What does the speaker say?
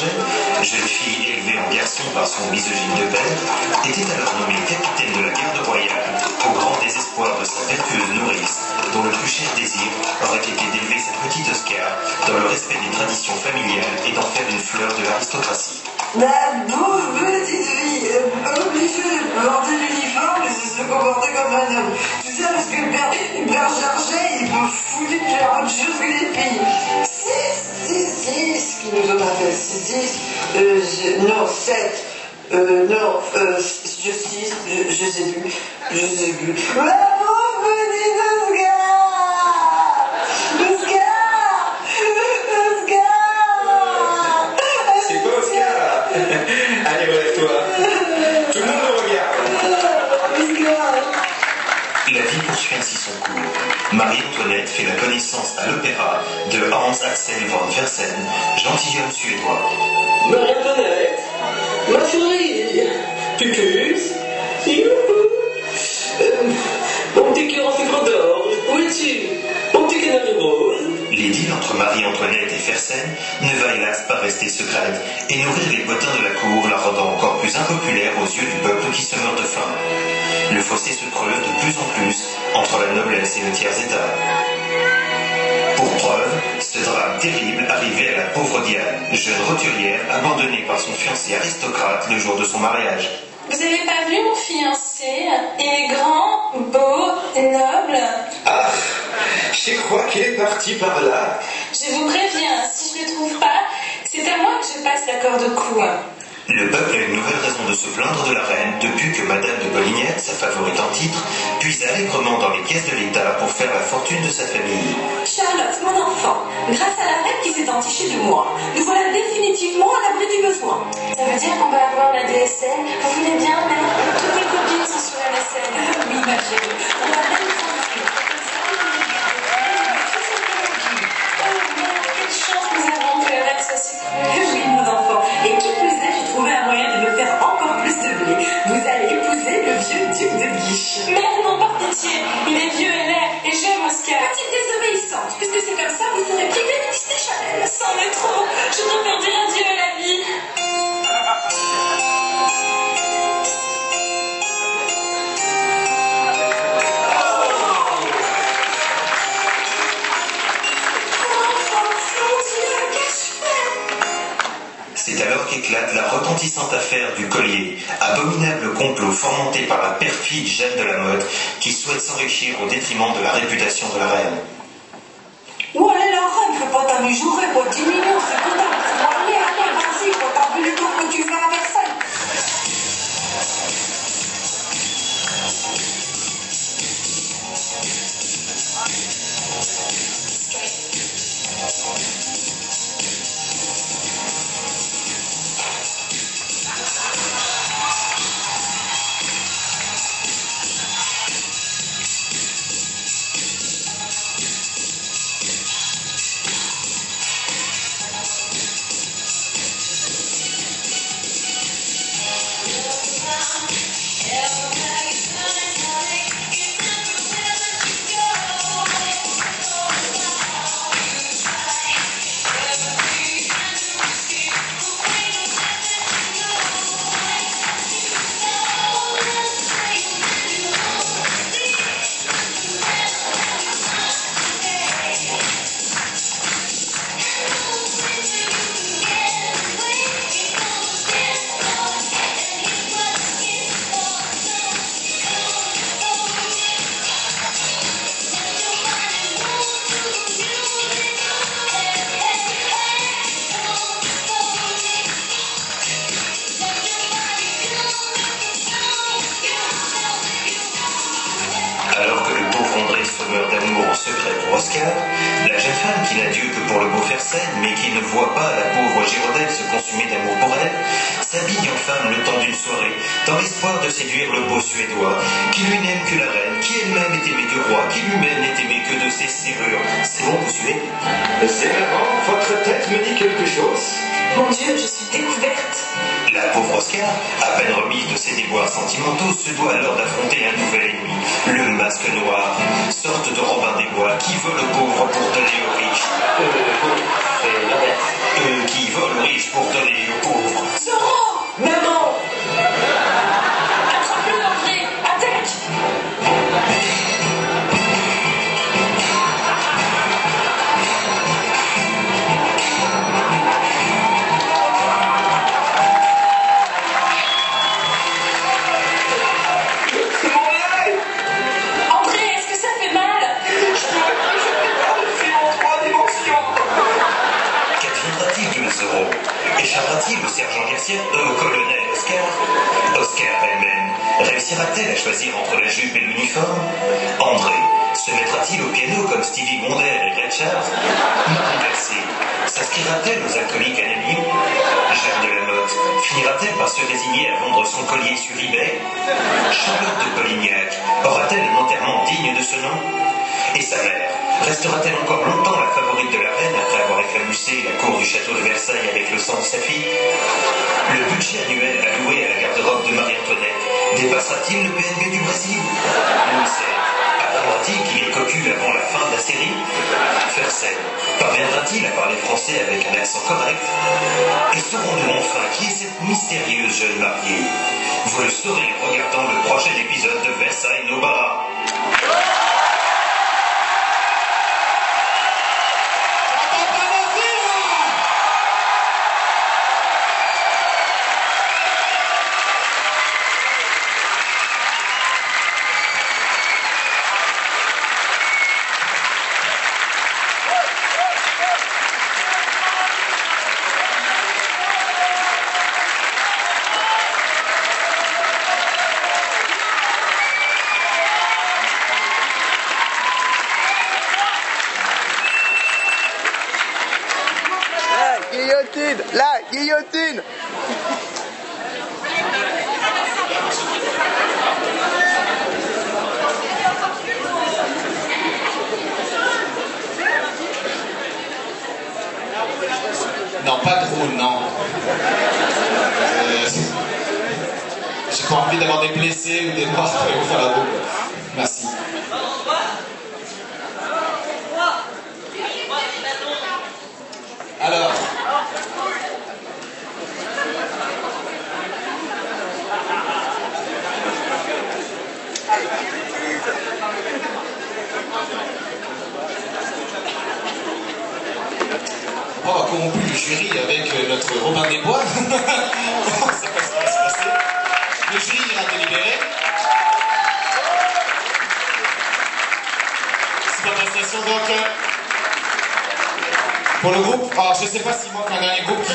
Charget, jeune fille élevée en garçon par son misogyne de père, était alors nommé capitaine de la garde royale, au grand désespoir de sa vertueuse nourrice, dont le plus cher désir aurait été d'élever sa petite Oscar dans le respect des traditions familiales et d'en faire une fleur de l'aristocratie. La pauvre petite fille, obligée de porter l'uniforme et de se comporter comme un homme. Tout ça parce que le père Charget, il peut foutre de faire autre chose que les filles. Six, qui nous ont fait 6, non, 7, non, justice, je sais plus. La pauvre petite Oscar. C'est pas Oscar. Allez, relève-toi. Tout le monde me regarde. La vie poursuit ainsi son cours. Marie-Antoinette fait la connaissance à l'opéra de Hans Axel von Fersen, gentilhomme suédois. Marie-Antoinette, ma chérie, pupus, youhou, mon petit cœur en sucre d'or, où es-tu? Mon petit canari rose. L'idylle entre Marie-Antoinette et Fersen ne va hélas pas rester secrète et nourrir les potins de la cour, la rendant encore plus impopulaire aux yeux du peuple qui se meurt de faim. Le fossé se creuse de plus en plus entre la noblesse et le tiers-état. Pour preuve, ce drame terrible arrivait à la pauvre Diane, jeune roturière abandonnée par son fiancé aristocrate le jour de son mariage. Vous avez pas vu mon fiancé? Il est grand, beau, noble. Ah, je crois qu'il est parti par là. Je vous préviens, si je le trouve pas, c'est à moi que je passe la corde au cou. Le peuple a une nouvelle raison de se plaindre de la reine depuis que Madame de Polignette, sa favorite en titre, puise allègrement dans les caisses de l'État pour faire la fortune de sa famille. Charlotte, mon enfant, grâce à la reine qui s'est entichée de moi, nous voilà définitivement à l'abri du besoin. Ça veut dire qu'on va avoir la DSL? Vous voulez bien, mère? Toutes mes copines sont sur MSN. Oui, ma chérie, on va même tranquille. Oh merde, quelle chance nous avons que la reine soit sucrée. Oui, mon enfant, et qui plus est, j'ai trouvé un moyen de me faire encore plus de blé. Vous allez épouser le vieux duc de Guiche. Merde, non, par pitié, il est vieux et laid, et j'aime Oscar. Petite désobéissante, puisque c'est comme ça, vous serez privée de Disney Channel. C'en est trop, je préfère dire adieu à la vie. C'est alors qu'éclate la retentissante affaire du collier, abominable complot fomenté par la perfide Jeanne de la Motte qui souhaite s'enrichir au détriment de la réputation de la reine. Où allez la reine? Fais pas ta mijourée, quoi. 10 minutes, c'est tout tard. Allez, vas-y, quoi. T'as vu le tour que tu fais à Versailles? d'amour en secret pour Oscar, la jeune femme qui n'a Dieu que pour le beau Fersen, mais qui ne voit pas la pauvre Girondelle se consumer d'amour pour elle, s'habille en femme le temps d'une soirée, dans l'espoir de séduire le beau Suédois, qui lui n'aime que la reine, qui elle-même est aimée du roi, qui lui-même n'est aimé que de ses serrures. C'est bon, vous suivez? C'est marrant, votre tête me dit quelque chose. Mon Dieu, je suis découverte. La pauvre Oscar, à peine remise de ses déboires sentimentaux, se doit alors d'affronter un nouvel ennemi, le masque noir, sorte de Robin des Bois qui veut le pauvre pour donner aux riches. fait l'inverse. Eux qui volent aux riches pour donner aux pauvres. Zoro! Maman! Attrape-le, André! Attaque! C'est mon œil! André, est-ce que ça fait mal? Je peux pas le film en 3 dimensions! Qu'adviendra-t-il de Zoro? Échappera-t-il au sergent Garcia, au colonel Oscar? Oscar elle-même réussira-t-elle à choisir entre la jupe et l'uniforme? André se mettra-t-il au piano comme Stevie Wonder et Ray Charles? Marie Bercé s'inscrira-t-elle aux alcooliques anonymes? Jeanne de la Motte finira-t-elle par se résigner à vendre son collier sur eBay? Charlotte de Polignac aura-t-elle un enterrement digne de ce nom? Et sa mère restera-t-elle encore longtemps la favorite de la reine après avoir éclaboussé la cour du château de Versailles avec le sang de sa fille? Le budget annuel alloué à la garde-robe de Marie-Antoinette dépassera-t-il le PNB du Brésil? Louis XVI apprendra-t-il qu'il est cocu avant la fin de la série? Fersen parviendra-t-il à parler français avec un accent correct? Et saurons-nous enfin qui est cette mystérieuse jeune mariée? Vous le saurez en regardant le prochain épisode de Versailles Nobara. Guillotine! La guillotine! Non, pas drôle, non. J'ai pas envie d'avoir des blessés ou des morts pour aller vous faire la boue. Merci. Alors. On va corrompu le jury avec notre Robin des Bois. On sait pas ce qui va se passer. Le jury ira délibérer. C'est pas prestation donc. Pour le groupe, alors je sais pas s'il manque un dernier groupe qui